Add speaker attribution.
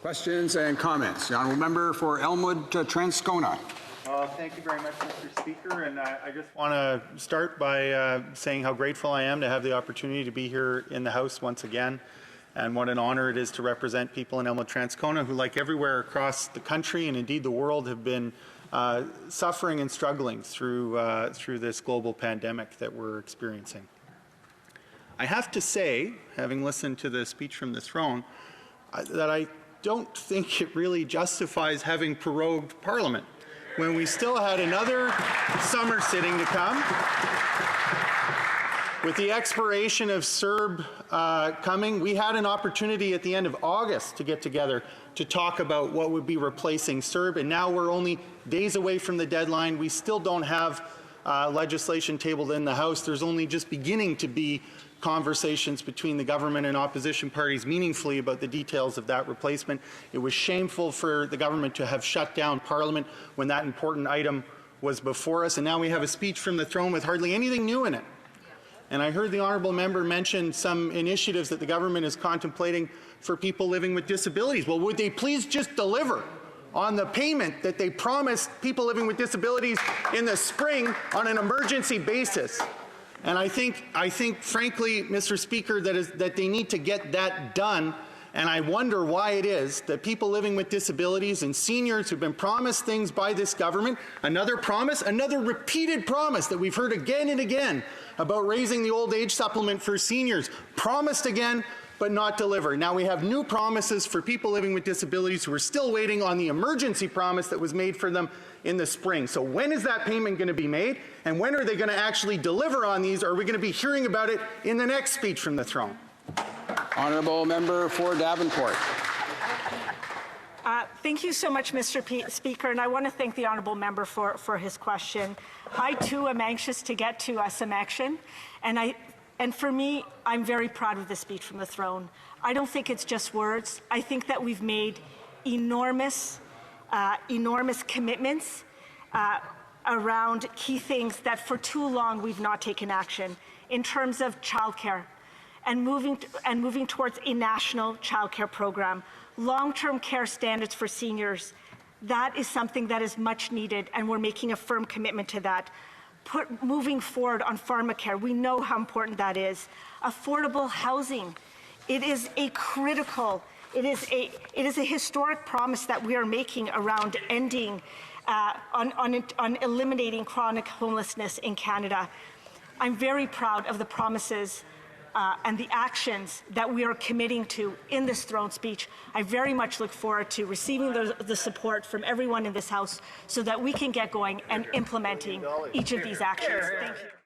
Speaker 1: Questions and comments. The honourable member for Elmwood Transcona.
Speaker 2: Thank you very much, Mr. Speaker. And I just want to start by saying how grateful I am to have the opportunity to be here in the House once again. And what an honour it is to represent people in Elmwood Transcona who, like everywhere across the country and indeed the world, have been suffering and struggling through this global pandemic that we're experiencing. I have to say, having listened to the speech from the throne, that I don't think it really justifies having prorogued Parliament when we still had another summer sitting to come. With the expiration of CERB coming, we had an opportunity at the end of August to get together to talk about what would be replacing CERB, and now we're only days away from the deadline. We still don't have legislation tabled in the House. There's only just beginning to be conversations between the government and opposition parties meaningfully about the details of that replacement. It was shameful for the government to have shut down Parliament when that important item was before us, and now we have a speech from the throne with hardly anything new in it. And I heard the honourable member mention some initiatives that the government is contemplating for people living with disabilities. Well, would they please just deliver on the payment that they promised people living with disabilities in the spring on an emergency basis? And I think frankly, Mr. Speaker, that they need to get that done. And I wonder why it is that people living with disabilities and seniors who've been promised things by this government, another promise, another repeated promise that we've heard again and again about raising the old age supplement for seniors, promised again, but not delivered. Now we have new promises for people living with disabilities who are still waiting on the emergency promise that was made for them in the spring. So when is that payment going to be made? And when are they going to actually deliver on these? Or are we going to be hearing about it in the next speech from the throne?
Speaker 1: Honourable member for Davenport.
Speaker 3: Thank you so much, Mr. Speaker, and I want to thank the honourable member for his question. I too am anxious to get to some action, and for me, I'm very proud of the speech from the throne. I don't think it's just words. I think that we've made enormous commitments around key things that for too long we've not taken action in terms of childcare and moving towards a national childcare program, long-term care standards for seniors. That is something that is much needed, and we're making a firm commitment to that. Moving forward on pharmacare, we know how important that is. Affordable housing, it is a historic promise that we are making around ending, on eliminating chronic homelessness in Canada. I'm very proud of the promises and the actions that we are committing to in this throne speech. I very much look forward to receiving the support from everyone in this House so that we can get going and implementing each of these actions. Thank you.